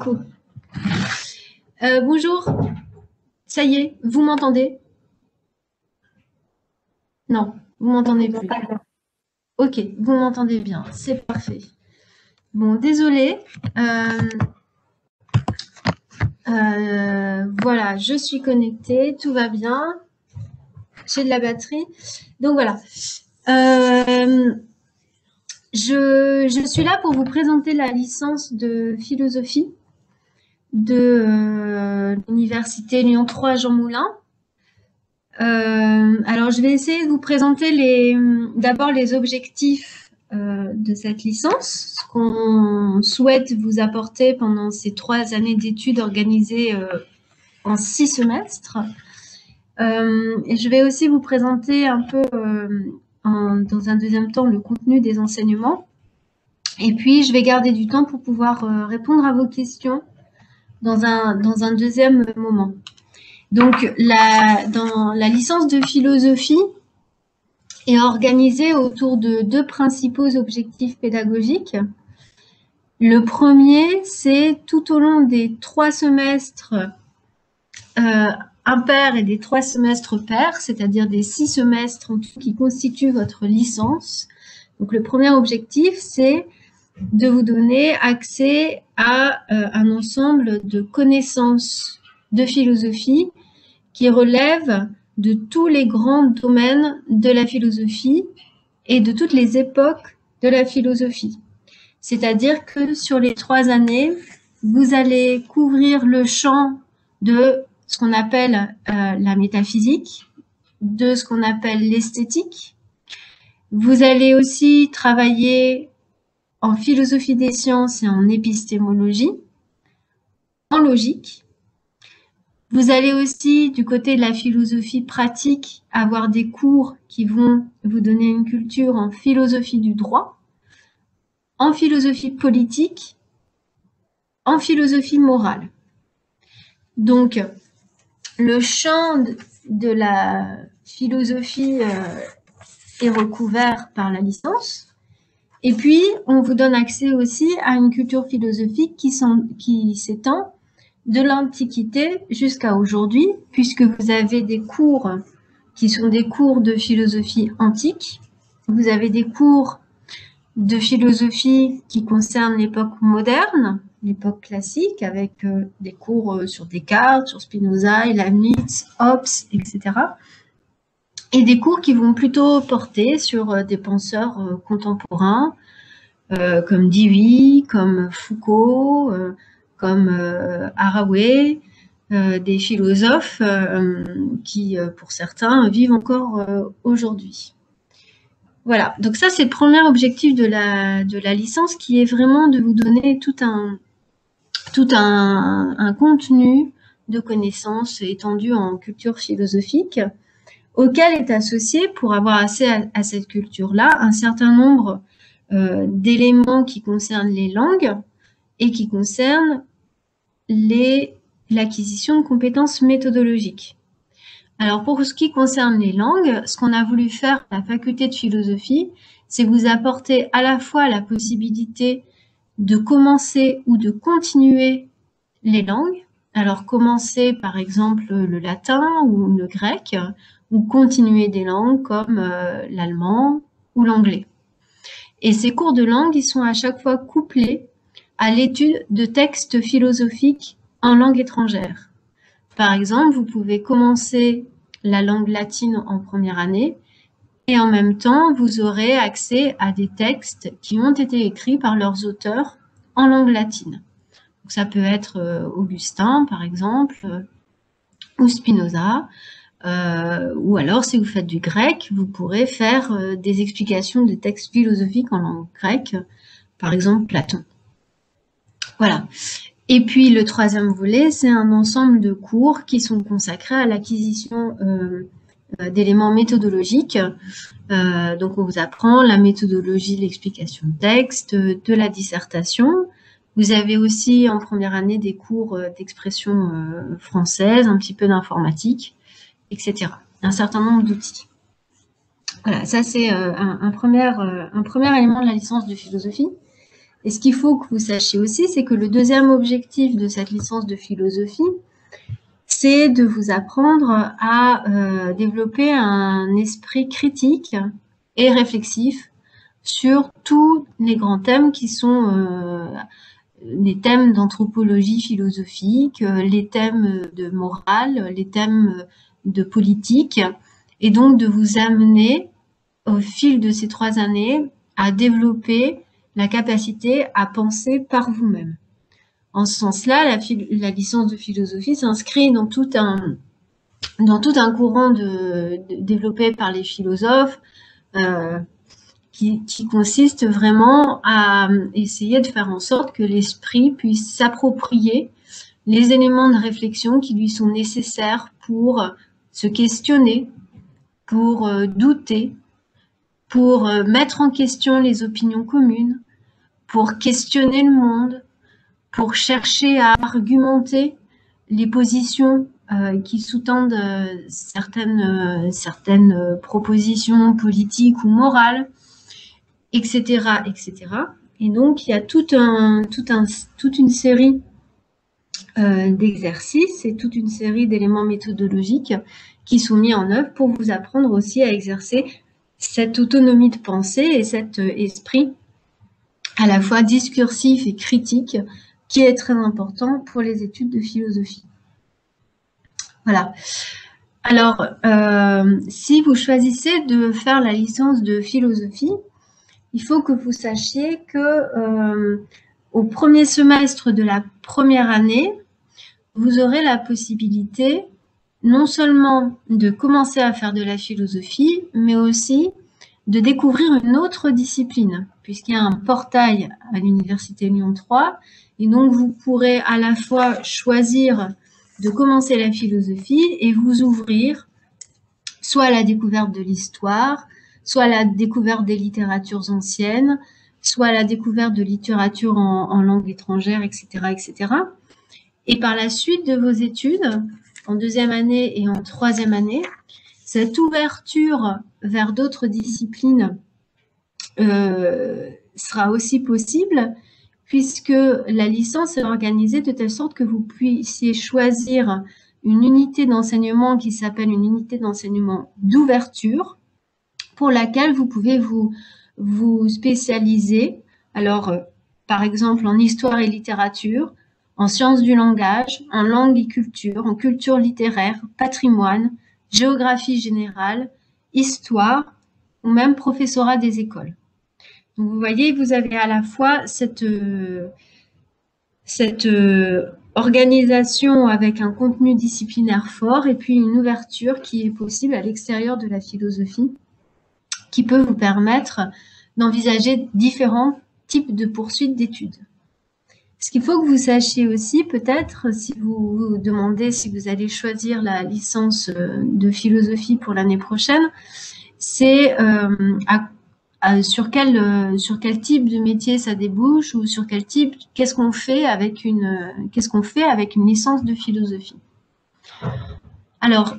Coucou. Bonjour. Ça y est, vous m'entendez? Non, vous m'entendez plus. Ok, vous m'entendez bien, c'est parfait. Bon, désolée. Voilà, je suis connectée, tout va bien. J'ai de la batterie. Donc voilà. Je suis là pour vous présenter la licence de philosophie de l'Université Lyon 3 Jean Moulin. Alors, je vais essayer de vous présenter d'abord les objectifs de cette licence, ce qu'on souhaite vous apporter pendant ces 3 années d'études organisées en 6 semestres. Et je vais aussi vous présenter un peu, dans un deuxième temps, le contenu des enseignements. Et puis, je vais garder du temps pour pouvoir répondre à vos questions dans un deuxième moment. Donc, dans la licence de philosophie est organisée autour de 2 principaux objectifs pédagogiques. Le premier, c'est tout au long des 3 semestres impairs et des 3 semestres pairs, c'est-à-dire des 6 semestres en tout qui constituent votre licence. Donc, le premier objectif, c'est de vous donner accès à un ensemble de connaissances de philosophie qui relèvent de tous les grands domaines de la philosophie et de toutes les époques de la philosophie. C'est-à-dire que sur les 3 années, vous allez couvrir le champ de ce qu'on appelle la métaphysique, de ce qu'on appelle l'esthétique. Vous allez aussi travailler en philosophie des sciences et en épistémologie, en logique. Vous allez aussi, du côté de la philosophie pratique, avoir des cours qui vont vous donner une culture en philosophie du droit, en philosophie politique, en philosophie morale. Donc, le champ de la philosophie est recouvert par la licence. Et puis, on vous donne accès aussi à une culture philosophique qui s'étend de l'Antiquité jusqu'à aujourd'hui, puisque vous avez des cours qui sont des cours de philosophie antique. Vous avez des cours de philosophie qui concernent l'époque moderne, l'époque classique, avec des cours sur Descartes, sur Spinoza, Leibniz, Hobbes, etc. Et des cours qui vont plutôt porter sur des penseurs contemporains, comme Dewey, comme Foucault, comme Haraway, des philosophes qui, pour certains, vivent encore aujourd'hui. Voilà, donc ça c'est le premier objectif de la licence, qui est vraiment de vous donner tout un contenu de connaissances étendu en culture philosophique, auquel est associé, pour avoir accès à cette culture-là, un certain nombre d'éléments qui concernent les langues et qui concernent l'acquisition de compétences méthodologiques. Alors, pour ce qui concerne les langues, ce qu'on a voulu faire à la faculté de philosophie, c'est vous apporter à la fois la possibilité de commencer ou de continuer les langues. Alors, commencer par exemple le latin ou le grec, ou continuer des langues comme l'allemand ou l'anglais. Et ces cours de langue, ils sont à chaque fois couplés à l'étude de textes philosophiques en langue étrangère. Par exemple, vous pouvez commencer la langue latine en première année et en même temps, vous aurez accès à des textes qui ont été écrits par leurs auteurs en langue latine. Donc, ça peut être Augustin, par exemple, ou Spinoza. Ou alors, si vous faites du grec, vous pourrez faire des explications de textes philosophiques en langue grecque, par exemple Platon. Voilà. Et puis, le troisième volet, c'est un ensemble de cours qui sont consacrés à l'acquisition d'éléments méthodologiques. Donc, on vous apprend la méthodologie de l'explication de texte, de la dissertation. Vous avez aussi en première année des cours d'expression française, un petit peu d'informatique, etc. Un certain nombre d'outils. Voilà, ça c'est un premier élément de la licence de philosophie. Et ce qu'il faut que vous sachiez aussi, c'est que le deuxième objectif de cette licence de philosophie, c'est de vous apprendre à développer un esprit critique et réflexif sur tous les grands thèmes qui sont les thèmes d'anthropologie philosophique, les thèmes de morale, les thèmes de politique, et donc de vous amener au fil de ces 3 années à développer la capacité à penser par vous-même. En ce sens-là, la licence de philosophie s'inscrit dans tout un courant développé par les philosophes qui consiste vraiment à essayer de faire en sorte que l'esprit puisse s'approprier les éléments de réflexion qui lui sont nécessaires pour se questionner, pour douter, pour mettre en question les opinions communes, pour questionner le monde, pour chercher à argumenter les positions qui sous-tendent certaines propositions politiques ou morales, etc., etc. Et donc, il y a toute une série d'exercices et toute une série d'éléments méthodologiques qui sont mis en œuvre pour vous apprendre aussi à exercer cette autonomie de pensée et cet esprit à la fois discursif et critique qui est très important pour les études de philosophie. Voilà. Alors, si vous choisissez de faire la licence de philosophie, il faut que vous sachiez que au premier semestre de la première année, vous aurez la possibilité non seulement de commencer à faire de la philosophie, mais aussi de découvrir une autre discipline, puisqu'il y a un portail à l'Université Lyon 3, et donc vous pourrez à la fois choisir de commencer la philosophie et vous ouvrir soit à la découverte de l'histoire, soit à la découverte des littératures anciennes, soit à la découverte de littérature en langue étrangère, etc., etc. Et par la suite de vos études, en deuxième année et en troisième année, cette ouverture vers d'autres disciplines sera aussi possible, puisque la licence est organisée de telle sorte que vous puissiez choisir une unité d'enseignement qui s'appelle une unité d'enseignement d'ouverture, pour laquelle vous pouvez vous spécialiser, alors par exemple en histoire et littérature, en sciences du langage, en langue et culture, en culture littéraire, patrimoine, géographie générale, histoire ou même professorat des écoles. Donc vous voyez, vous avez à la fois cette organisation avec un contenu disciplinaire fort et puis une ouverture qui est possible à l'extérieur de la philosophie, qui peut vous permettre d'envisager différents types de poursuites d'études. Ce qu'il faut que vous sachiez aussi, peut-être, si vous vous demandez si vous allez choisir la licence de philosophie pour l'année prochaine, c'est sur quel type de métier ça débouche ou sur quel type, qu'est-ce qu'on fait avec une licence de philosophie. Alors,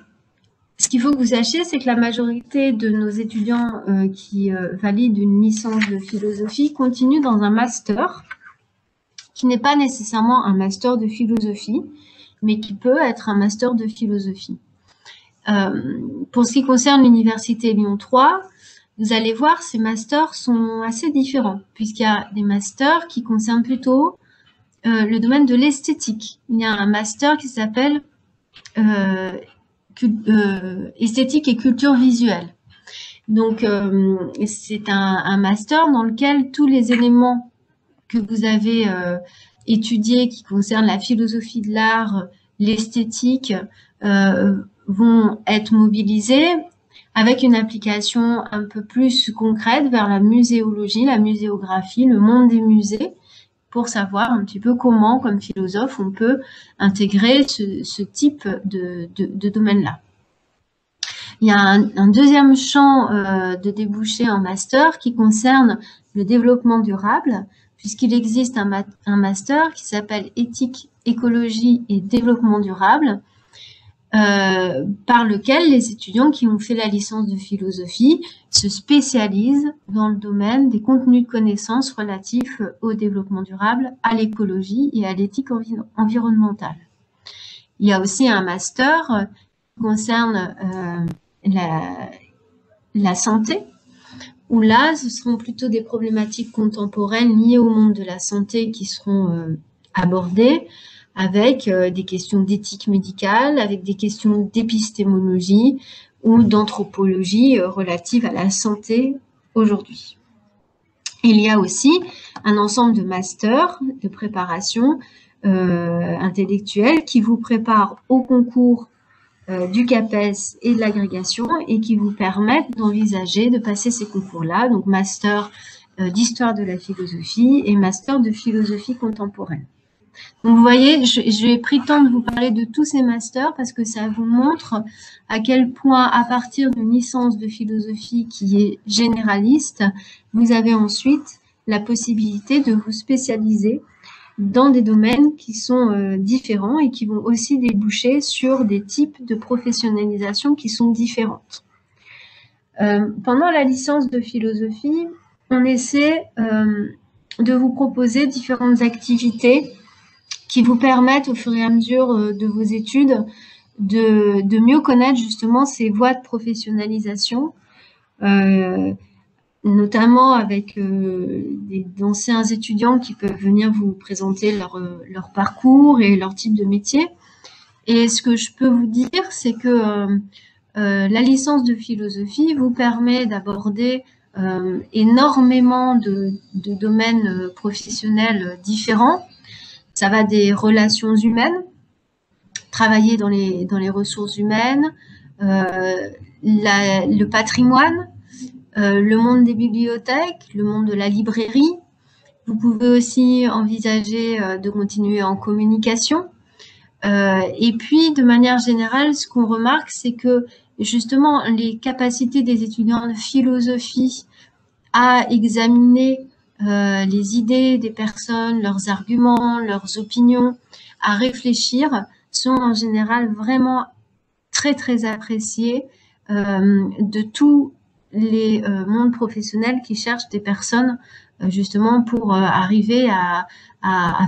ce qu'il faut que vous sachiez, c'est que la majorité de nos étudiants qui valident une licence de philosophie continuent dans un master qui n'est pas nécessairement un master de philosophie, mais qui peut être un master de philosophie. Pour ce qui concerne l'Université Lyon 3, vous allez voir, ces masters sont assez différents, puisqu'il y a des masters qui concernent plutôt le domaine de l'esthétique. Il y a un master qui s'appelle esthétique et culture visuelle. Donc, c'est un master dans lequel tous les éléments que vous avez étudiés qui concernent la philosophie de l'art, l'esthétique, vont être mobilisés avec une application un peu plus concrète vers la muséologie, la muséographie, le monde des musées, pour savoir un petit peu comment, comme philosophe, on peut intégrer ce type de domaine-là. Il y a un deuxième champ de débouchés en master qui concerne le développement durable, puisqu'il existe un master qui s'appelle éthique, écologie et développement durable, par lequel les étudiants qui ont fait la licence de philosophie se spécialisent dans le domaine des contenus de connaissances relatifs au développement durable, à l'écologie et à l'éthique environnementale. Il y a aussi un master qui concerne la santé, où là, ce seront plutôt des problématiques contemporaines liées au monde de la santé qui seront abordées, avec des questions d'éthique médicale, avec des questions d'épistémologie ou d'anthropologie relatives à la santé aujourd'hui. Il y a aussi un ensemble de masters de préparation intellectuelle qui vous prépare au concours du CAPES et de l'agrégation et qui vous permettent d'envisager de passer ces concours-là, donc master d'histoire de la philosophie et master de philosophie contemporaine. Donc vous voyez, j'ai pris le temps de vous parler de tous ces masters parce que ça vous montre à quel point, à partir d'une licence de philosophie qui est généraliste, vous avez ensuite la possibilité de vous spécialiser dans des domaines qui sont différents et qui vont aussi déboucher sur des types de professionnalisation qui sont différentes. Pendant la licence de philosophie, on essaie de vous proposer différentes activités qui vous permettent au fur et à mesure de vos études de mieux connaître justement ces voies de professionnalisation, notamment avec d'anciens étudiants qui peuvent venir vous présenter leur parcours et leur type de métier. Et ce que je peux vous dire, c'est que la licence de philosophie vous permet d'aborder énormément de domaines professionnels différents. Ça va des relations humaines, travailler dans les ressources humaines, le patrimoine, le monde des bibliothèques, le monde de la librairie. Vous pouvez aussi envisager de continuer en communication. Et puis, de manière générale, ce qu'on remarque, c'est que justement, les capacités des étudiants de philosophie à examiner les idées des personnes, leurs arguments, leurs opinions, à réfléchir, sont en général vraiment très, très appréciées de tous les mondes professionnels qui cherchent des personnes justement pour arriver à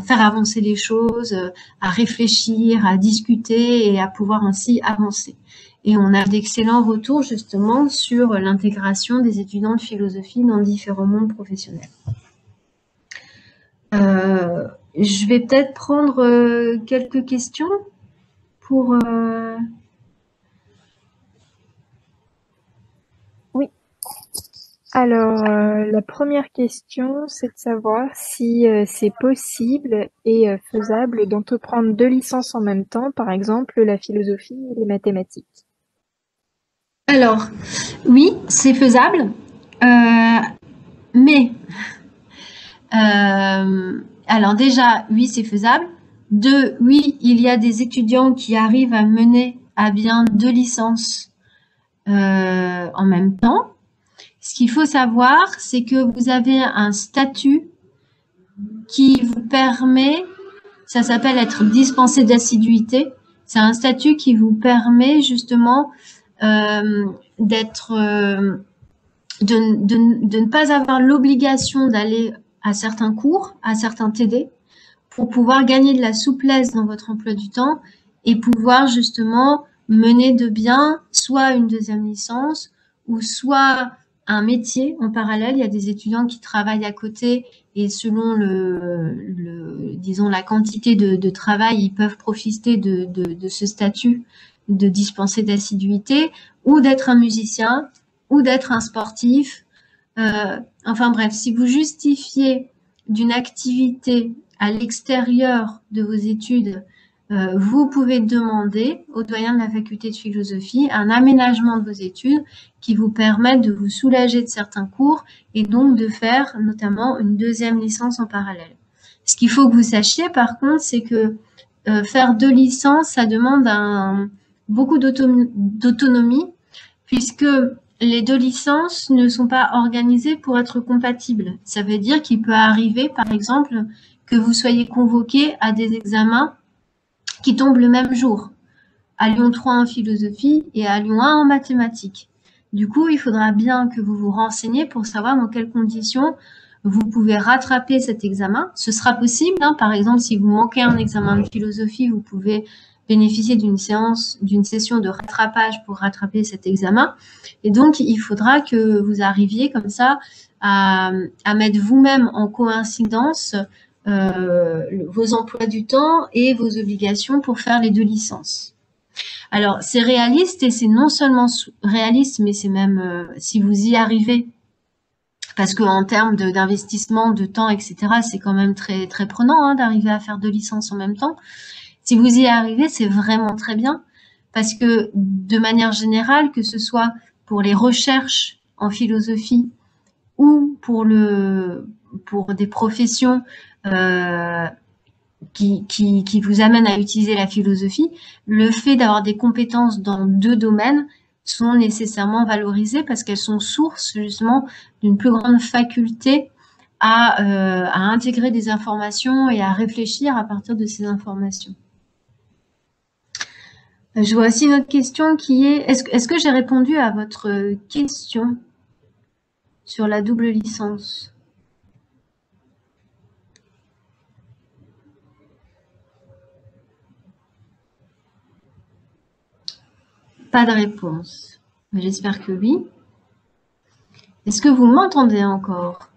faire avancer les choses, à réfléchir, à discuter et à pouvoir ainsi avancer. Et on a d'excellents retours justement sur l'intégration des étudiants de philosophie dans différents mondes professionnels. Je vais peut-être prendre quelques questions pour... Oui. Alors, la première question, c'est de savoir si c'est possible et faisable d'entreprendre 2 licences en même temps, par exemple la philosophie et les mathématiques. Alors, oui, c'est faisable, mais alors déjà, oui, c'est faisable. 2, oui, il y a des étudiants qui arrivent à mener à bien 2 licences en même temps. Ce qu'il faut savoir, c'est que vous avez un statut qui vous permet, ça s'appelle être dispensé d'assiduité, c'est un statut qui vous permet justement de ne pas avoir l'obligation d'aller à certains cours, à certains TD, pour pouvoir gagner de la souplesse dans votre emploi du temps et pouvoir justement mener de bien soit une deuxième licence ou soit un métier en parallèle. Il y a des étudiants qui travaillent à côté et selon disons la quantité de travail, ils peuvent profiter de ce statut de dispensé d'assiduité ou d'être un musicien ou d'être un sportif. Enfin bref, si vous justifiez d'une activité à l'extérieur de vos études, vous pouvez demander au doyen de la faculté de philosophie un aménagement de vos études qui vous permette de vous soulager de certains cours et donc de faire notamment une deuxième licence en parallèle. Ce qu'il faut que vous sachiez par contre, c'est que faire 2 licences, ça demande beaucoup d'autonomie puisque les 2 licences ne sont pas organisées pour être compatibles. Ça veut dire qu'il peut arriver, par exemple, que vous soyez convoqué à des examens qui tombent le même jour. à Lyon 3 en philosophie et à Lyon 1 en mathématiques. Du coup, il faudra bien que vous vous renseigniez pour savoir dans quelles conditions vous pouvez rattraper cet examen. Ce sera possible, hein. Par exemple, si vous manquez un examen de philosophie, vous pouvez bénéficier d'une session de rattrapage pour rattraper cet examen. Et donc, il faudra que vous arriviez comme ça à mettre vous-même en coïncidence vos emplois du temps et vos obligations pour faire les 2 licences. Alors, c'est réaliste et c'est non seulement réaliste, mais c'est même, si vous y arrivez, parce qu'en termes d'investissement, de temps, etc., c'est quand même très, très prenant hein, d'arriver à faire 2 licences en même temps. Si vous y arrivez, c'est vraiment très bien, parce que de manière générale, que ce soit pour les recherches en philosophie ou pour des professions qui vous amènent à utiliser la philosophie, le fait d'avoir des compétences dans 2 domaines sont nécessairement valorisées parce qu'elles sont source justement d'une plus grande faculté à intégrer des informations et à réfléchir à partir de ces informations. Je vois aussi une autre question qui est, est-ce que j'ai répondu à votre question sur la double licence? Pas de réponse. J'espère que oui. Est-ce que vous m'entendez encore?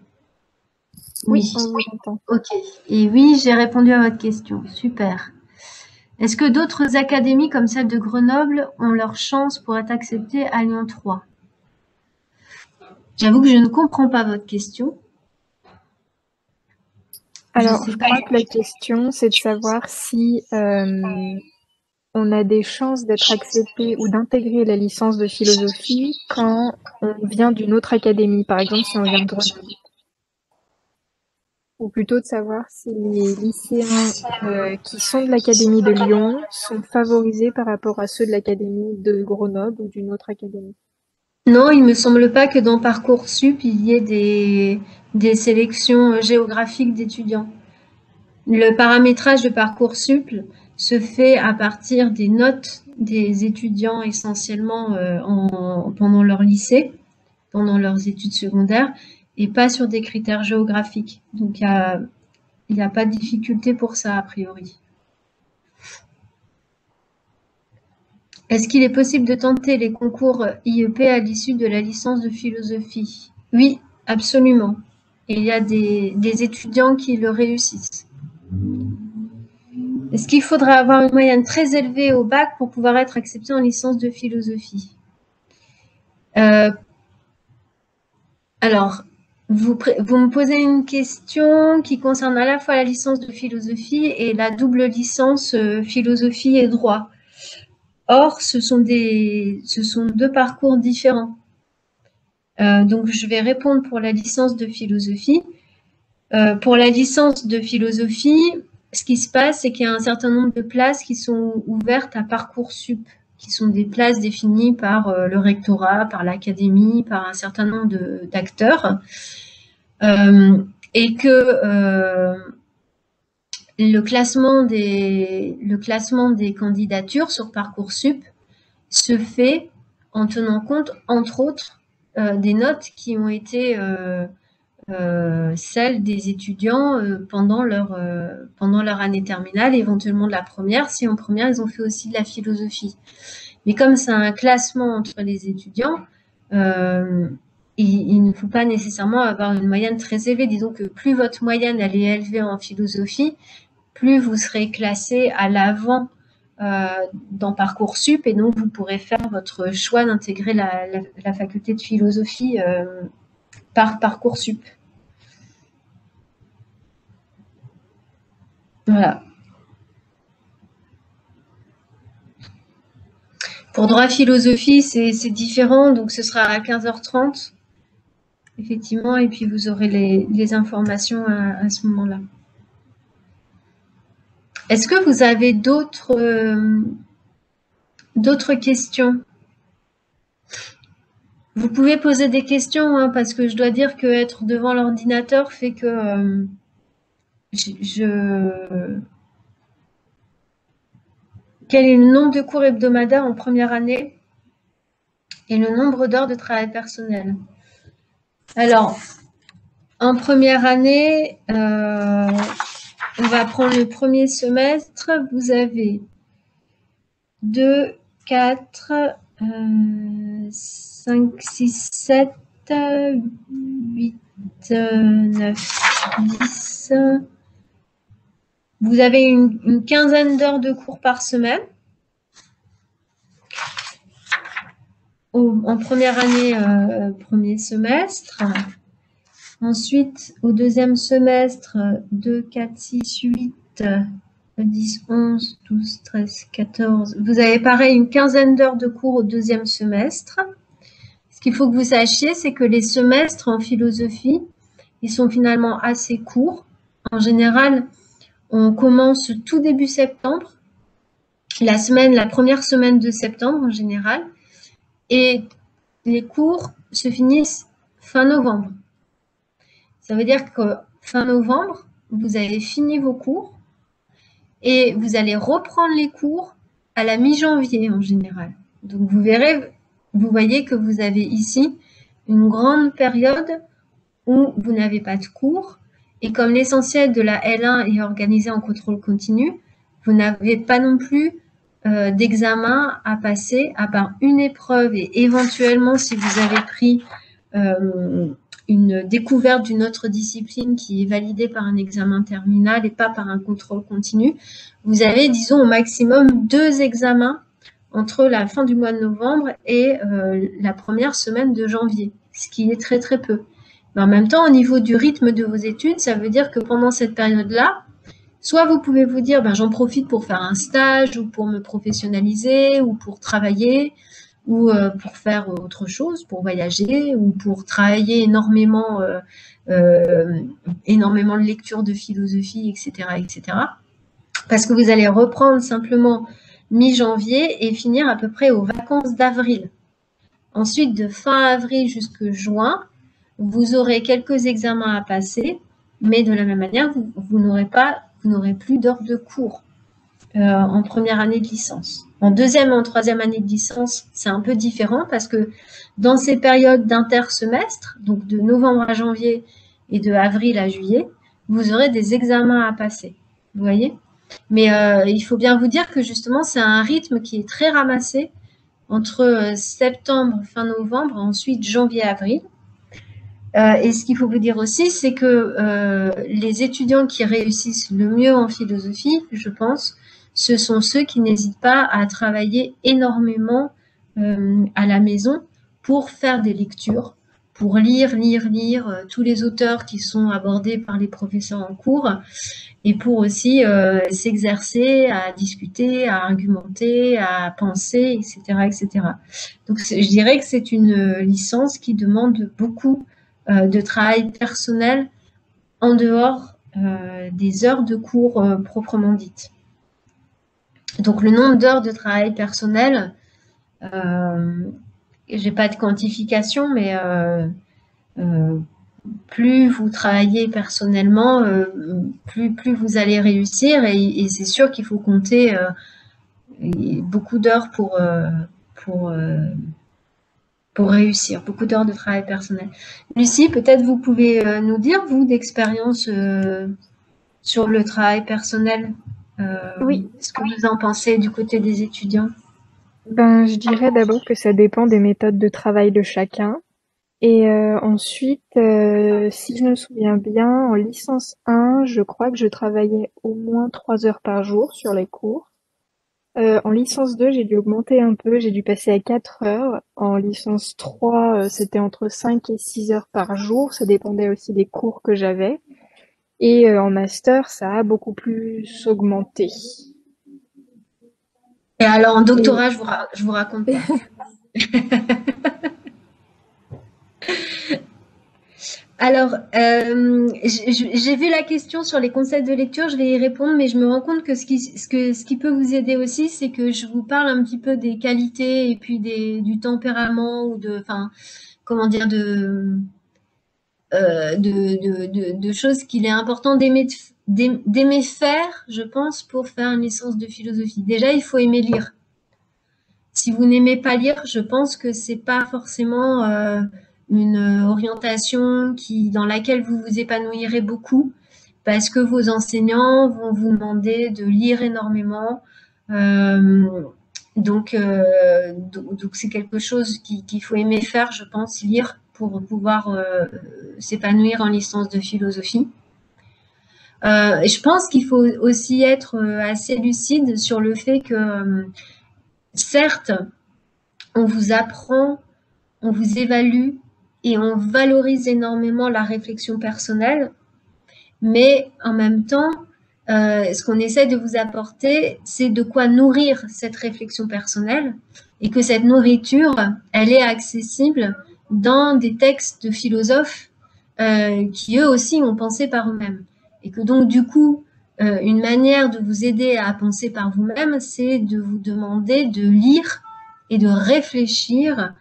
Oui, on vous entend. Ok. Et oui, j'ai répondu à votre question. Super. Est-ce que d'autres académies comme celle de Grenoble ont leur chance pour être acceptées à Lyon 3? J'avoue que je ne comprends pas votre question. Alors, je crois que la question, c'est de savoir si on a des chances d'être accepté ou d'intégrer la licence de philosophie quand on vient d'une autre académie, par exemple si on vient de Grenoble. Ou plutôt de savoir si les lycéens qui sont de l'académie de Lyon sont favorisés par rapport à ceux de l'académie de Grenoble ou d'une autre académie. Non, il me semble pas que dans Parcoursup, il y ait des sélections géographiques d'étudiants. Le paramétrage de Parcoursup se fait à partir des notes des étudiants essentiellement pendant leur lycée, pendant leurs études secondaires, et pas sur des critères géographiques. Donc, il n'y a pas de difficulté pour ça, a priori. Est-ce qu'il est possible de tenter les concours IEP à l'issue de la licence de philosophie? Oui, absolument. Et il y a des étudiants qui le réussissent. Est-ce qu'il faudra avoir une moyenne très élevée au bac pour pouvoir être accepté en licence de philosophie? Alors, vous me posez une question qui concerne à la fois la licence de philosophie et la double licence philosophie et droit. Or, ce sont 2 parcours différents. Donc, je vais répondre pour la licence de philosophie. Pour la licence de philosophie, ce qui se passe, c'est qu'il y a un certain nombre de places qui sont ouvertes à Parcoursup, qui sont des places définies par le rectorat, par l'académie, par un certain nombre d'acteurs. Et que le classement des candidatures sur Parcoursup se fait en tenant compte, entre autres, des notes qui ont été celles des étudiants pendant leur année terminale, éventuellement de la première, si en première ils ont fait aussi de la philosophie. Mais comme c'est un classement entre les étudiants, il ne faut pas nécessairement avoir une moyenne très élevée. Disons que plus votre moyenne elle est élevée en philosophie, plus vous serez classé à l'avant dans Parcoursup et donc vous pourrez faire votre choix d'intégrer la faculté de philosophie par Parcoursup. Voilà. Pour droit philosophie, c'est différent, donc ce sera à 15h30, effectivement, et puis vous aurez les informations à ce moment-là. Est-ce que vous avez d'autres questions? Vous pouvez poser des questions, hein, parce que je dois dire que être devant l'ordinateur fait que quel est le nombre de cours hebdomadaires en première année et le nombre d'heures de travail personnel. Alors, en première année, on va prendre le premier semestre. Vous avez 2, 4, 5, 6, 7, 8, 9, 10. Vous avez une quinzaine d'heures de cours par semaine. En première année, premier semestre. Ensuite, au deuxième semestre, 2, 4, 6, 8, 10, 11, 12, 13, 14. Vous avez pareil une quinzaine d'heures de cours au deuxième semestre. Ce qu'il faut que vous sachiez, c'est que les semestres en philosophie, ils sont finalement assez courts. En général, on commence tout début septembre, la première semaine de septembre en général, et les cours se finissent fin novembre. Ça veut dire que fin novembre, vous avez fini vos cours et vous allez reprendre les cours à la mi-janvier en général. Donc vous verrez, vous voyez que vous avez ici une grande période où vous n'avez pas de cours et comme l'essentiel de la L1 est organisé en contrôle continu, vous n'avez pas non plus d'examen à passer à part une épreuve et éventuellement si vous avez pris une découverte d'une autre discipline qui est validée par un examen terminal et pas par un contrôle continu, vous avez, disons, au maximum 2 examens entre la fin du mois de novembre et la première semaine de janvier, ce qui est très très peu. Mais en même temps, au niveau du rythme de vos études, ça veut dire que pendant cette période-là, soit vous pouvez vous dire, j'en profite pour faire un stage ou pour me professionnaliser ou pour travailler ou pour faire autre chose, pour voyager ou pour travailler énormément de lectures de philosophie, etc., etc. Parce que vous allez reprendre simplement mi-janvier et finir à peu près aux vacances d'avril. Ensuite, de fin avril jusqu'à juin, vous aurez quelques examens à passer, mais de la même manière, vous n'aurez plus d'heures de cours en première année de licence. En deuxième et en troisième année de licence, c'est un peu différent parce que dans ces périodes d'intersemestre, donc de novembre à janvier et de avril à juillet, vous aurez des examens à passer. Vous voyez ? Mais il faut bien vous dire que justement, c'est un rythme qui est très ramassé entre septembre, fin novembre, ensuite janvier-avril. Et ce qu'il faut vous dire aussi, c'est que les étudiants qui réussissent le mieux en philosophie, je pense, ce sont ceux qui n'hésitent pas à travailler énormément à la maison pour faire des lectures, pour lire tous les auteurs qui sont abordés par les professeurs en cours et pour aussi s'exercer à discuter, à argumenter, à penser, etc., etc. Donc, je dirais que c'est une licence qui demande beaucoup de travail personnel en dehors des heures de cours proprement dites. Donc, le nombre d'heures de travail personnel, j'ai pas de quantification, mais plus vous travaillez personnellement, plus vous allez réussir et c'est sûr qu'il faut compter beaucoup d'heures pour réussir, beaucoup d'heures de travail personnel. Lucie, peut-être vous pouvez nous dire, vous, d'expérience sur le travail personnel, Oui. ce que vous en pensez du côté des étudiants? Je dirais d'abord que ça dépend des méthodes de travail de chacun. Et ensuite, si je me souviens bien, en licence 1, je crois que je travaillais au moins 3 heures par jour sur les cours. En licence 2, j'ai dû augmenter un peu, j'ai dû passer à 4 heures. En licence 3, c'était entre 5 et 6 heures par jour, ça dépendait aussi des cours que j'avais. Et en master, ça a beaucoup plus augmenté. Et alors, en doctorat, je vous raconte pas. Alors, j'ai vu la question sur les concepts de lecture, je vais y répondre, mais je me rends compte que ce qui peut vous aider aussi, c'est que je vous parle un petit peu des qualités et puis du tempérament ou comment dire, de choses qu'il est important d'aimer faire, je pense, pour faire une licence de philosophie. Déjà, il faut aimer lire. Si vous n'aimez pas lire, je pense que c'est pas forcément une orientation dans laquelle vous vous épanouirez beaucoup, parce que vos enseignants vont vous demander de lire énormément. Donc c'est quelque chose qu'il faut aimer faire, je pense, lire pour pouvoir s'épanouir en licence de philosophie. Je pense qu'il faut aussi être assez lucide sur le fait que, certes, on vous apprend, on vous évalue et on valorise énormément la réflexion personnelle, mais en même temps, ce qu'on essaie de vous apporter, c'est de quoi nourrir cette réflexion personnelle et que cette nourriture, elle est accessible dans des textes de philosophes qui eux aussi ont pensé par eux-mêmes. Et que donc du coup, une manière de vous aider à penser par vous-même, c'est de vous demander de lire et de réfléchir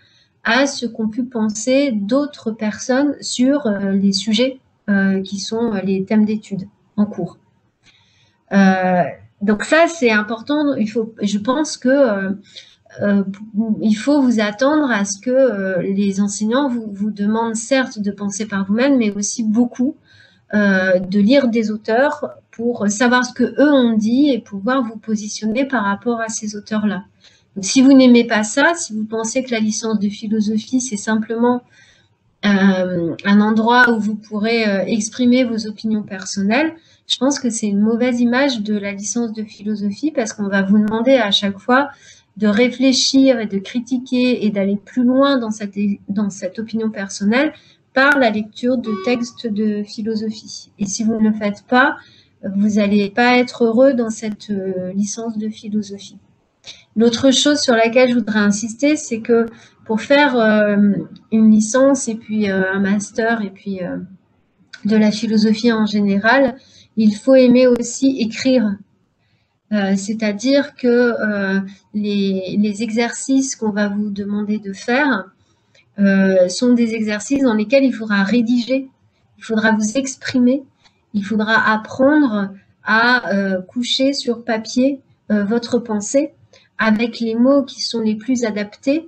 à ce qu'ont pu penser d'autres personnes sur les sujets qui sont les thèmes d'études en cours. Donc ça, c'est important. Je pense que il faut vous attendre à ce que les enseignants vous demandent certes de penser par vous-même, mais aussi beaucoup de lire des auteurs pour savoir ce que eux ont dit et pouvoir vous positionner par rapport à ces auteurs-là. Donc, si vous n'aimez pas ça, si vous pensez que la licence de philosophie, c'est simplement un endroit où vous pourrez exprimer vos opinions personnelles, je pense que c'est une mauvaise image de la licence de philosophie parce qu'on va vous demander à chaque fois de réfléchir et de critiquer et d'aller plus loin dans cette opinion personnelle par la lecture de textes de philosophie. Et si vous ne le faites pas, vous n'allez pas être heureux dans cette licence de philosophie. L'autre chose sur laquelle je voudrais insister, c'est que pour faire une licence et puis un master et puis de la philosophie en général, il faut aimer aussi écrire. C'est-à-dire que les exercices qu'on va vous demander de faire sont des exercices dans lesquels il faudra rédiger, il faudra vous exprimer, il faudra apprendre à coucher sur papier votre pensée avec les mots qui sont les plus adaptés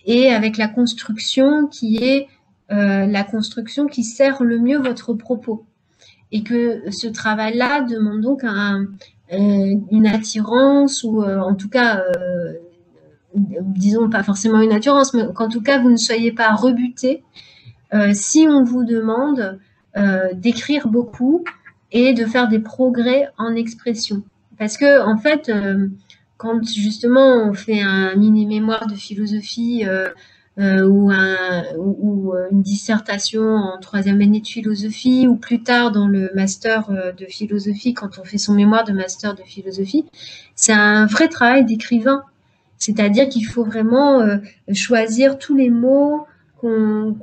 et avec la construction qui est la construction qui sert le mieux votre propos. Et que ce travail-là demande donc une attirance ou en tout cas, disons pas forcément une attirance, mais qu'en tout cas vous ne soyez pas rebuté si on vous demande d'écrire beaucoup et de faire des progrès en expression. Parce que en fait, quand justement on fait un mini-mémoire de philosophie ou une dissertation en 3e année de philosophie ou plus tard dans le master de philosophie, quand on fait son mémoire de master de philosophie, c'est un vrai travail d'écrivain. C'est-à-dire qu'il faut vraiment choisir tous les mots qu'on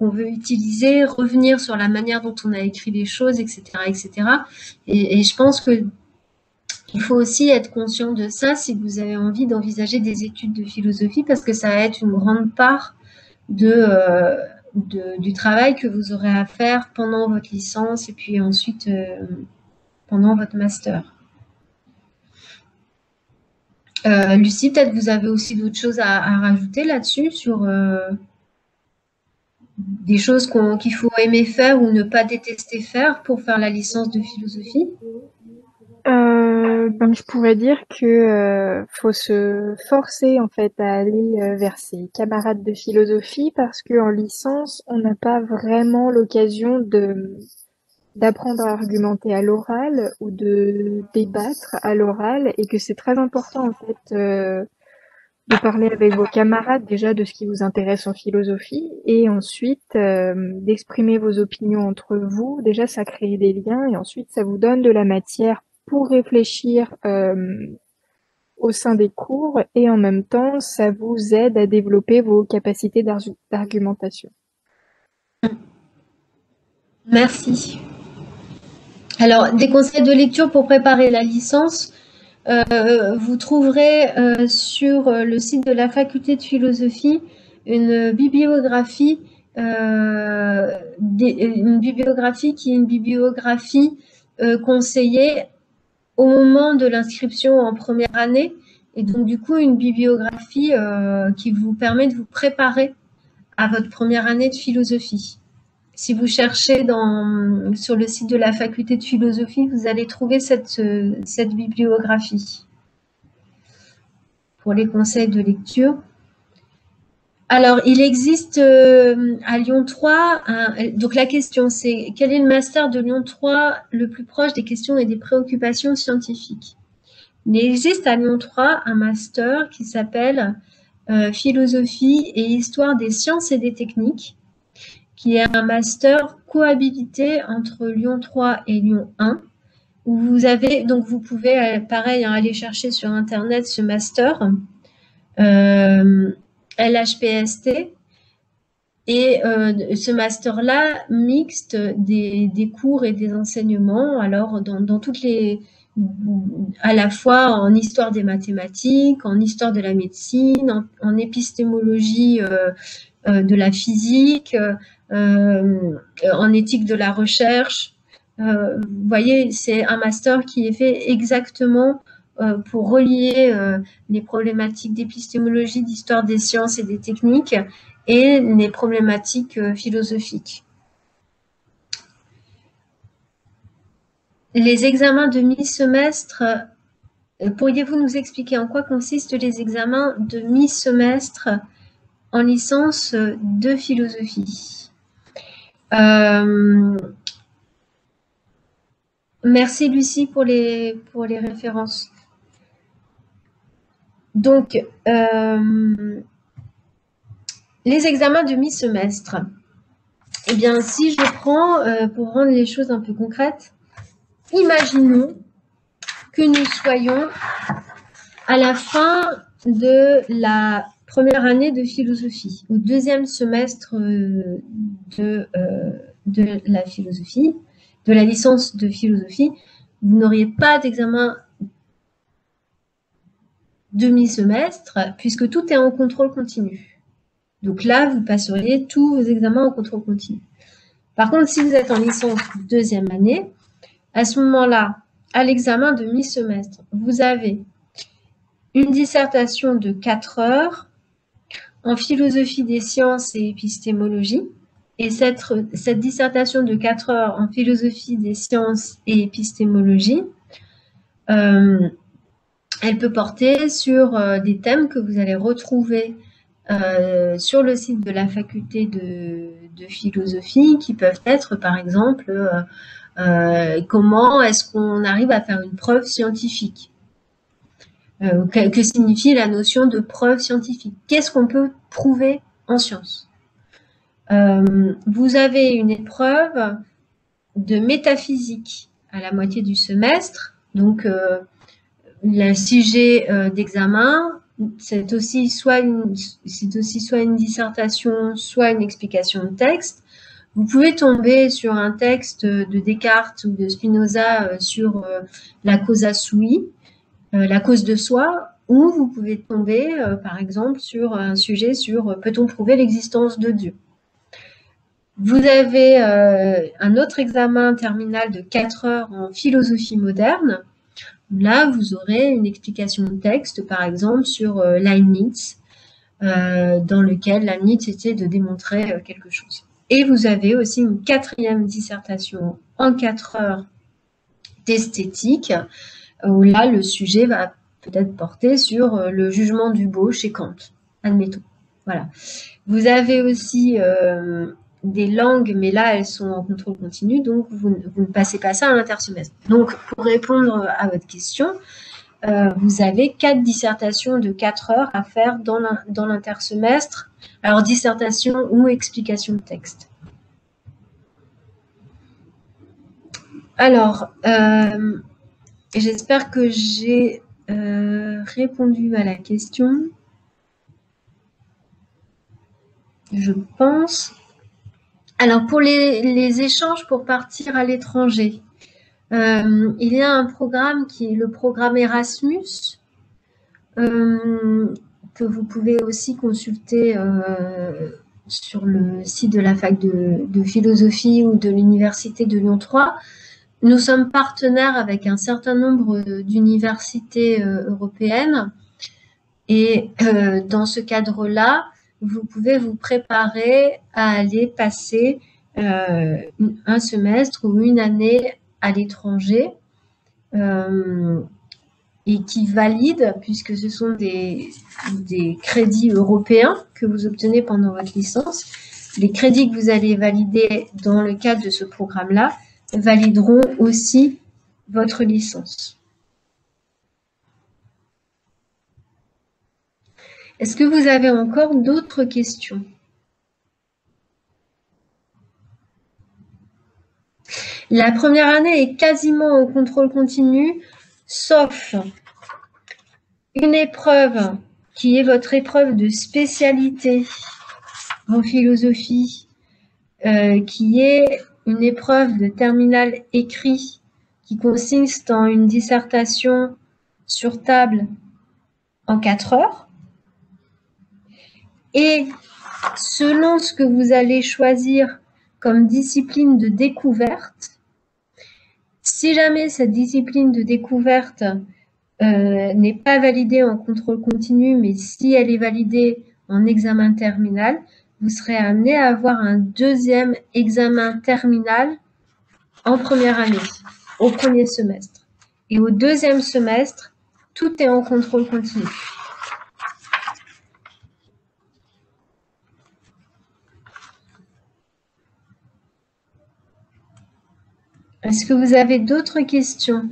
veut utiliser, revenir sur la manière dont on a écrit les choses, etc., etc. Et je pense que il faut aussi être conscient de ça si vous avez envie d'envisager des études de philosophie parce que ça va être une grande part du travail que vous aurez à faire pendant votre licence et puis ensuite pendant votre master. Lucie, peut-être vous avez aussi d'autres choses à rajouter là-dessus sur des choses qu'il faut aimer faire ou ne pas détester faire pour faire la licence de philosophie? Je pourrais dire que faut se forcer en fait à aller vers ses camarades de philosophie parce que en licence on n'a pas vraiment l'occasion d'apprendre à argumenter à l'oral ou de débattre à l'oral et que c'est très important en fait de parler avec vos camarades déjà de ce qui vous intéresse en philosophie et ensuite d'exprimer vos opinions entre vous. Déjà ça crée des liens et ensuite ça vous donne de la matière pour réfléchir au sein des cours et en même temps, ça vous aide à développer vos capacités d'argumentation. Merci. Alors, des conseils de lecture pour préparer la licence, vous trouverez sur le site de la faculté de philosophie une bibliographie qui est une bibliographie conseillée au moment de l'inscription en première année. Et donc, du coup, une bibliographie qui vous permet de vous préparer à votre première année de philosophie. Si vous cherchez sur le site de la faculté de philosophie, vous allez trouver cette bibliographie pour les conseils de lecture. Alors, il existe à Lyon 3, donc la question c'est quel est le master de Lyon 3 le plus proche des questions et des préoccupations scientifiques? Il existe à Lyon 3 un master qui s'appelle Philosophie et Histoire des sciences et des techniques, qui est un master cohabilité entre Lyon 3 et Lyon 1, où vous pouvez, pareil, aller chercher sur Internet ce master, LHPST, et ce master-là mixte des cours et des enseignements, alors dans toutes les, à la fois en histoire des mathématiques, en histoire de la médecine, en épistémologie de la physique, en éthique de la recherche. Vous voyez, c'est un master qui est fait exactement pour relier les problématiques d'épistémologie, d'histoire des sciences et des techniques et les problématiques philosophiques. Les examens de mi-semestre, pourriez-vous nous expliquer en quoi consistent les examens de mi-semestre en licence de philosophie? Merci Lucie pour les références. Donc, les examens de mi-semestre. Eh bien, si je prends, pour rendre les choses un peu concrètes, imaginons que nous soyons à la fin de la première année de philosophie, au deuxième semestre de la philosophie, de la licence de philosophie. Vous n'auriez pas d'examen demi-semestre puisque tout est en contrôle continu. Donc là, vous passeriez tous vos examens en contrôle continu. Par contre, si vous êtes en licence deuxième année, à ce moment-là, à l'examen de mi-semestre, vous avez une dissertation de 4 heures en philosophie des sciences et épistémologie. Et cette dissertation de 4 heures en philosophie des sciences et épistémologie, elle peut porter sur des thèmes que vous allez retrouver sur le site de la faculté de philosophie, qui peuvent être par exemple comment est-ce qu'on arrive à faire une preuve scientifique, que signifie la notion de preuve scientifique, qu'est-ce qu'on peut prouver en science. Vous avez une épreuve de métaphysique à la moitié du semestre, donc le sujet d'examen, c'est aussi soit une dissertation, soit une explication de texte. Vous pouvez tomber sur un texte de Descartes ou de Spinoza sur la causa sui, la cause de soi, ou vous pouvez tomber, par exemple, sur un sujet sur peut-on prouver l'existence de Dieu. Vous avez un autre examen terminal de 4 heures en philosophie moderne. Là, vous aurez une explication de texte, par exemple, sur Leibniz, dans lequel Leibniz était de démontrer quelque chose. Et vous avez aussi une 4e dissertation en 4 heures d'esthétique, où là, le sujet va peut-être porter sur le jugement du beau chez Kant, admettons. Voilà. Vous avez aussi des langues, mais là, elles sont en contrôle continu, donc vous ne passez pas ça à l'intersemestre. Donc, pour répondre à votre question, vous avez 4 dissertations de 4 heures à faire dans l'intersemestre. Alors, dissertation ou explication de texte. Alors, j'espère que j'ai répondu à la question. Je pense. Alors, pour les échanges pour partir à l'étranger, il y a un programme qui est le programme Erasmus, que vous pouvez aussi consulter sur le site de la fac de philosophie ou de l'université de Lyon 3. nous sommes partenaires avec un certain nombre d'universités européennes et dans ce cadre-là, vous pouvez vous préparer à aller passer un semestre ou une année à l'étranger et qui valide, puisque ce sont des crédits européens que vous obtenez pendant votre licence. Les crédits que vous allez valider dans le cadre de ce programme-là valideront aussi votre licence. Est-ce que vous avez encore d'autres questions? La première année est quasiment au contrôle continu, sauf une épreuve qui est votre épreuve de spécialité en philosophie, qui est une épreuve de terminal écrit qui consiste en une dissertation sur table en 4 heures. Et selon ce que vous allez choisir comme discipline de découverte, si jamais cette discipline de découverte n'est pas validée en contrôle continu, mais si elle est validée en examen terminal, vous serez amené à avoir un deuxième examen terminal en première année, au premier semestre. Et au deuxième semestre, tout est en contrôle continu. Est-ce que vous avez d'autres questions?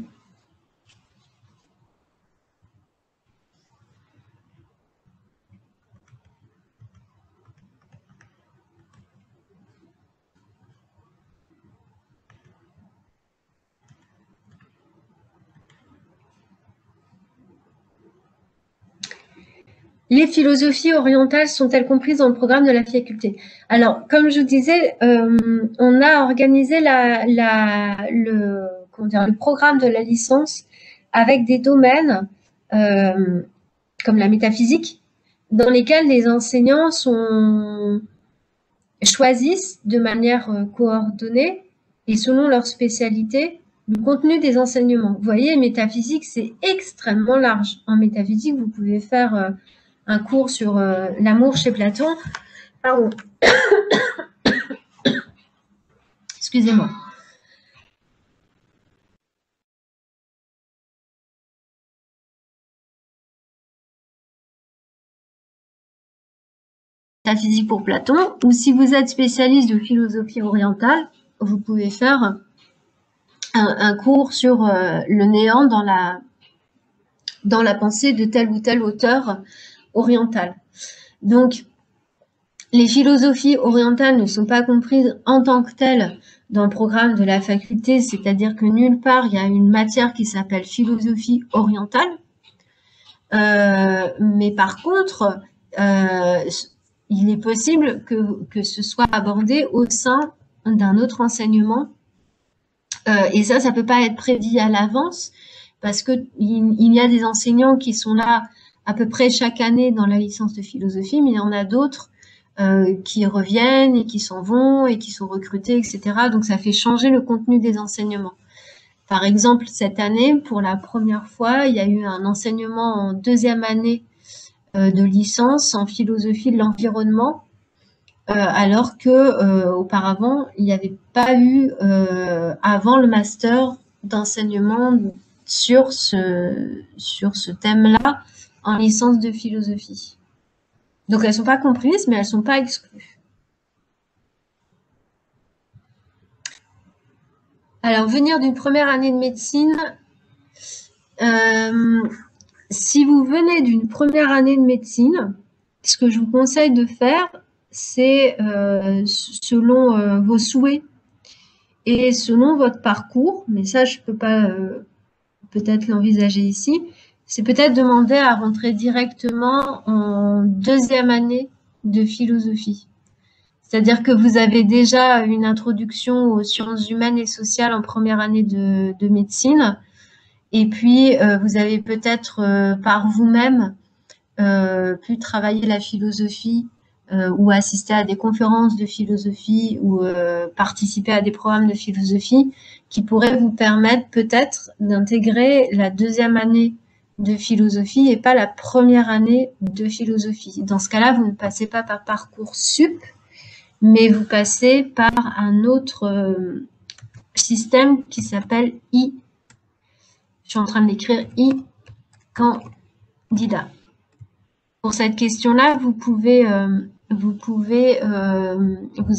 Les philosophies orientales sont-elles comprises dans le programme de la faculté? Alors, comme je vous disais, on a organisé le programme de la licence avec des domaines comme la métaphysique, dans lesquels les enseignants choisissent de manière coordonnée et selon leur spécialité le contenu des enseignements. Vous voyez, métaphysique, c'est extrêmement large. En métaphysique, vous pouvez faire un cours sur l'amour chez Platon. Pardon. Excusez-moi. Métaphysique pour Platon, ou si vous êtes spécialiste de philosophie orientale, vous pouvez faire un cours sur le néant dans la pensée de tel ou tel auteur oriental. Donc, les philosophies orientales ne sont pas comprises en tant que telles dans le programme de la faculté, c'est-à-dire que nulle part il y a une matière qui s'appelle philosophie orientale. Mais par contre, il est possible que ce soit abordé au sein d'un autre enseignement. Et ça peut pas être prédit à l'avance parce que il y a des enseignants qui sont là à peu près chaque année dans la licence de philosophie, mais il y en a d'autres qui reviennent et qui s'en vont et qui sont recrutés, etc. Donc, ça fait changer le contenu des enseignements. Par exemple, cette année, pour la première fois, il y a eu un enseignement en deuxième année de licence en philosophie de l'environnement, alors que auparavant, il n'y avait pas eu avant le master d'enseignement sur ce thème-là en licence de philosophie. Donc, elles ne sont pas comprises, mais elles ne sont pas exclues. Alors, venir d'une première année de médecine, si vous venez d'une première année de médecine, ce que je vous conseille de faire, c'est selon vos souhaits et selon votre parcours, mais ça, je ne peux pas peut-être l'envisager ici, c'est peut-être demander à rentrer directement en deuxième année de philosophie. C'est-à-dire que vous avez déjà une introduction aux sciences humaines et sociales en première année de médecine, et puis vous avez peut-être par vous-même pu travailler la philosophie ou assister à des conférences de philosophie ou participer à des programmes de philosophie qui pourraient vous permettre peut-être d'intégrer la deuxième année de philosophie et pas la première année de philosophie. Dans ce cas-là, vous ne passez pas par Parcoursup, mais vous passez par un autre système qui s'appelle je suis en train de l'écrire, e-candidat. Pour cette question-là, vous pouvez vous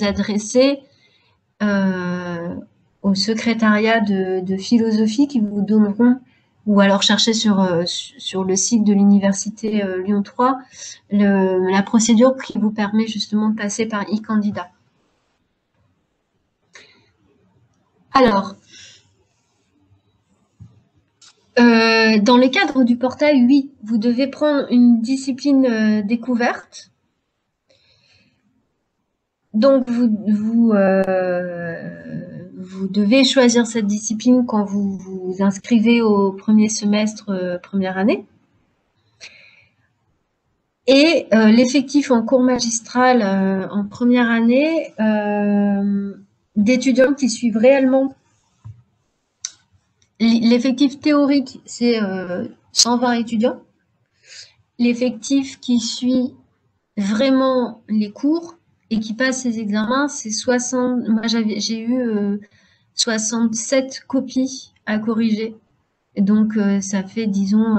adresser au secrétariat de philosophie qui vous donneront, ou alors chercher sur le site de l'université Lyon 3 la procédure qui vous permet justement de passer par e-candidat. Alors, dans le cadre du portail, oui, vous devez prendre une discipline découverte. Donc, vous devez choisir cette discipline quand vous vous inscrivez au premier semestre, première année. Et l'effectif en cours magistral en première année d'étudiants qui suivent réellement. L'effectif théorique, c'est 120 étudiants. L'effectif qui suit vraiment les cours et qui passe ses examens, c'est 60. Moi, j'ai eu 67 copies à corriger. Et donc, ça fait, disons,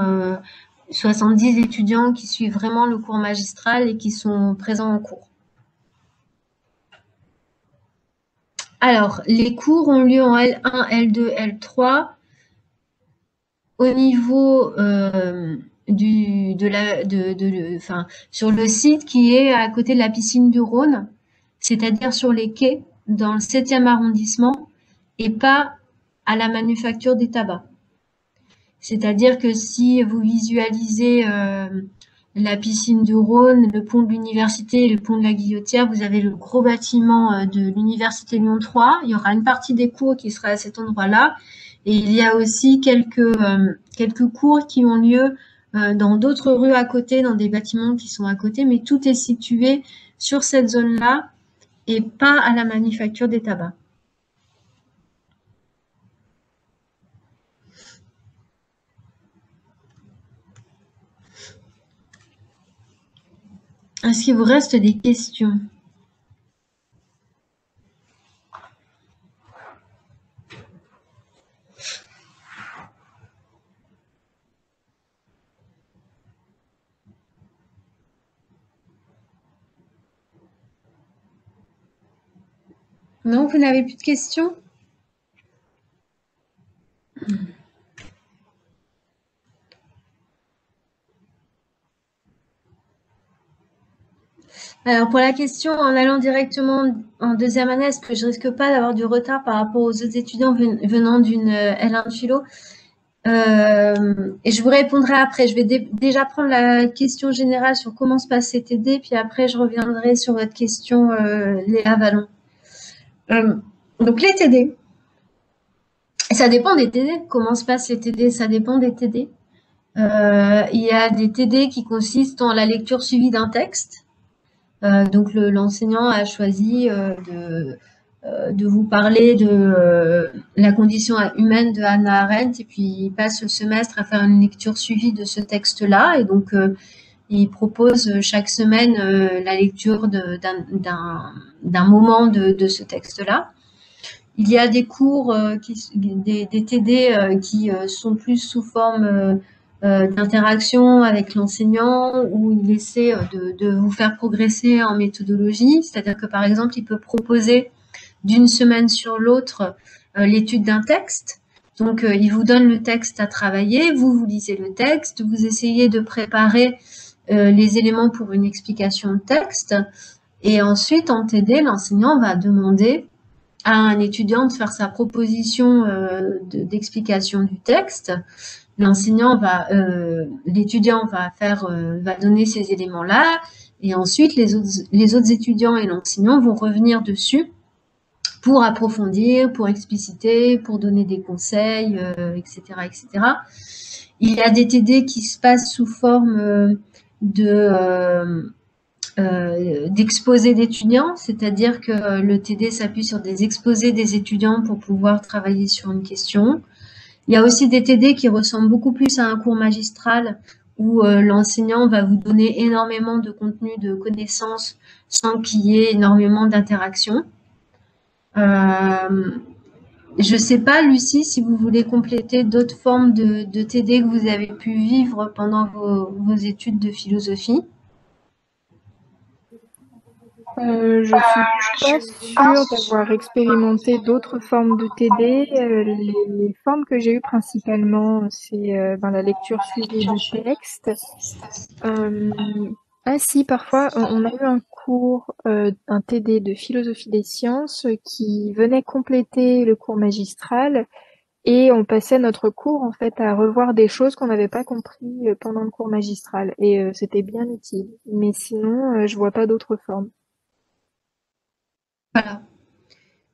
70 étudiants qui suivent vraiment le cours magistral et qui sont présents en cours. Alors, les cours ont lieu en L1, L2, L3. Au niveau sur le site qui est à côté de la piscine du Rhône, c'est-à-dire sur les quais dans le 7e arrondissement et pas à la manufacture des tabacs. C'est-à-dire que si vous visualisez la piscine du Rhône, le pont de l'université et le pont de la Guillotière, vous avez le gros bâtiment de l'université Lyon 3. Il y aura une partie des cours qui sera à cet endroit-là. Et il y a aussi quelques cours qui ont lieu dans d'autres rues à côté, dans des bâtiments qui sont à côté, mais tout est situé sur cette zone-là et pas à la manufacture des tabacs. Est-ce qu'il vous reste des questions ? Non, vous n'avez plus de questions? Alors, pour la question, en allant directement en deuxième année, est-ce que je risque pas d'avoir du retard par rapport aux autres étudiants venant d'une L1 philo? Et je vous répondrai après. Je vais déjà prendre la question générale sur comment se passe ces TD, puis après, je reviendrai sur votre question, Léa Vallon. Donc, les TD, ça dépend des TD. Comment se passent les TD? Ça dépend des TD. Il y a des TD qui consistent en la lecture suivie d'un texte. Donc, l'enseignant a choisi de vous parler de la condition humaine de Hannah Arendt, et puis il passe le semestre à faire une lecture suivie de ce texte-là. Et donc, il propose chaque semaine la lecture d'un moment de ce texte-là. Il y a des cours, des TD qui sont plus sous forme d'interaction avec l'enseignant, où il essaie de vous faire progresser en méthodologie. C'est-à-dire que, par exemple, il peut proposer d'une semaine sur l'autre l'étude d'un texte. Donc, il vous donne le texte à travailler, vous lisez le texte, vous essayez de préparer les éléments pour une explication de texte. Et ensuite, en TD, l'enseignant va demander à un étudiant de faire sa proposition d'explication du texte. L'étudiant va donner ces éléments-là, et ensuite les autres étudiants et l'enseignant vont revenir dessus pour approfondir, pour expliciter, pour donner des conseils, etc., etc. Il y a des TD qui se passent sous forme d'exposés d'étudiants, c'est-à-dire que le TD s'appuie sur des exposés des étudiants pour pouvoir travailler sur une question. Il y a aussi des TD qui ressemblent beaucoup plus à un cours magistral où l'enseignant va vous donner énormément de contenu, de connaissances sans qu'il y ait énormément d'interaction. Je ne sais pas, Lucie, si vous voulez compléter d'autres formes de TD que vous avez pu vivre pendant vos études de philosophie. Je suis pas sûre d'avoir expérimenté d'autres formes de TD. Les formes que j'ai eues principalement, c'est dans la lecture suivie de textes. Ah si, parfois, on a eu un cours, un TD de philosophie des sciences qui venait compléter le cours magistral et on passait notre cours en fait à revoir des choses qu'on n'avait pas compris pendant le cours magistral et c'était bien utile. Mais sinon, je vois pas d'autres formes. Voilà.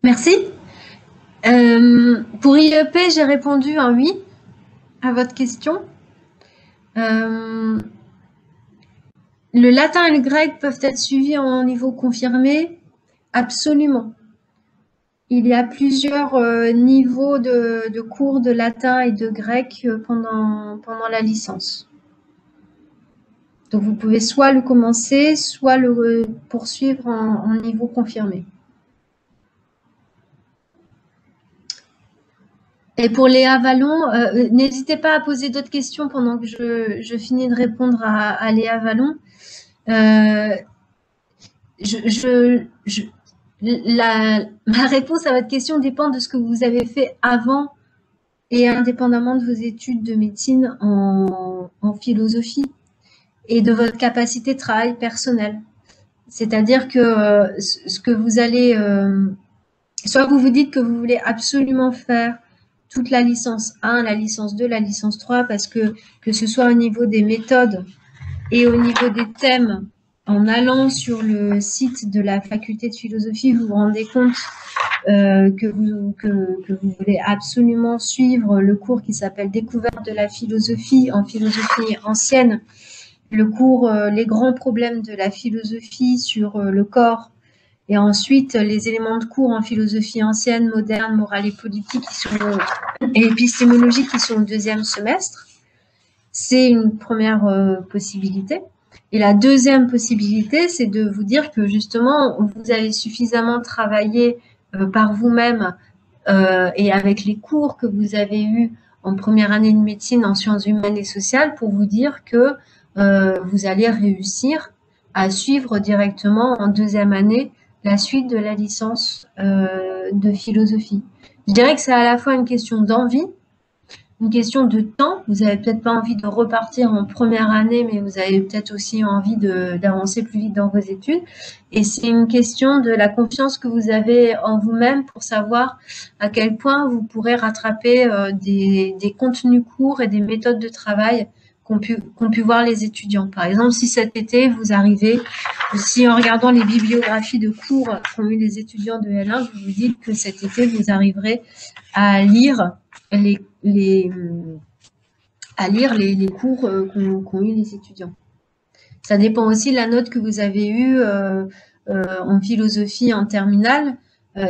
Merci. Pour IEP, j'ai répondu un oui à votre question. Le latin et le grec peuvent être suivis en niveau confirmé? Absolument. Il y a plusieurs niveaux de cours de latin et de grec pendant la licence. Donc vous pouvez soit le commencer, soit le poursuivre en niveau confirmé. Et pour Léa Vallon, n'hésitez pas à poser d'autres questions pendant que je finis de répondre à Léa Vallon. Ma réponse à votre question dépend de ce que vous avez fait avant et indépendamment de vos études de médecine en philosophie et de votre capacité de travail personnelle. C'est-à-dire que ce que vous allez... soit vous vous dites que vous voulez absolument faire toute la licence 1, la licence 2, la licence 3, parce que ce soit au niveau des méthodes et au niveau des thèmes, en allant sur le site de la faculté de philosophie, vous vous rendez compte que vous voulez absolument suivre le cours qui s'appelle Découverte de la philosophie en philosophie ancienne, le cours Les grands problèmes de la philosophie sur le corps, et ensuite les éléments de cours en philosophie ancienne, moderne, morale et politique et épistémologie qui sont au deuxième semestre. C'est une première possibilité. Et la deuxième possibilité, c'est de vous dire que justement, vous avez suffisamment travaillé par vous-même et avec les cours que vous avez eus en première année de médecine en sciences humaines et sociales pour vous dire que vous allez réussir à suivre directement en deuxième année la suite de la licence de philosophie. Je dirais que c'est à la fois une question d'envie, une question de temps. Vous avez peut-être pas envie de repartir en première année, mais vous avez peut-être aussi envie d'avancer plus vite dans vos études. Et c'est une question de la confiance que vous avez en vous-même pour savoir à quel point vous pourrez rattraper des contenus courts et des méthodes de travail qu'ont pu voir les étudiants. Par exemple, si cet été, vous arrivez, si en regardant les bibliographies de cours qu'ont eu les étudiants de L1, vous vous dites que cet été, vous arriverez à lire les cours qu'ont eu les étudiants. Ça dépend aussi de la note que vous avez eue en philosophie en terminale.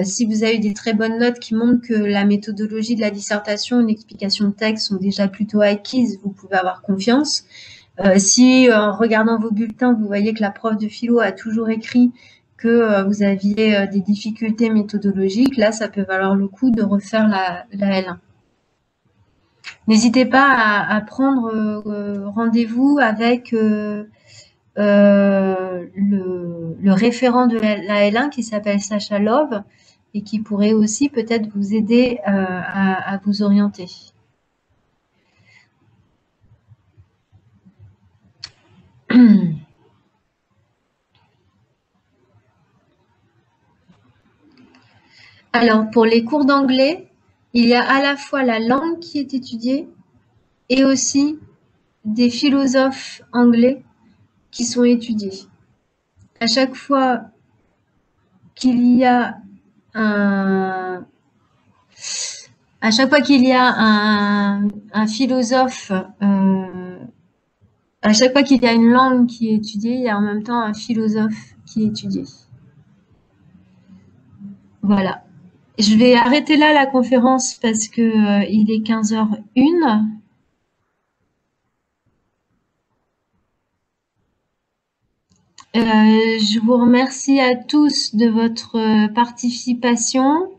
Si vous avez des très bonnes notes qui montrent que la méthodologie de la dissertation et l'explication de texte sont déjà plutôt acquises, vous pouvez avoir confiance. Si en regardant vos bulletins, vous voyez que la prof de philo a toujours écrit que vous aviez des difficultés méthodologiques, là, ça peut valoir le coup de refaire la L1. N'hésitez pas à prendre rendez-vous avec le référent de la L1 qui s'appelle Sacha Love et qui pourrait aussi peut-être vous aider à vous orienter. Alors, pour les cours d'anglais, il y a à la fois la langue qui est étudiée et aussi des philosophes anglais qui sont étudiés. À chaque fois qu'il y a un philosophe À chaque fois qu'il y a une langue qui est étudiée, il y a en même temps un philosophe qui est étudié. Voilà. Je vais arrêter là la conférence parce que il est 15h01. Je vous remercie à tous de votre participation.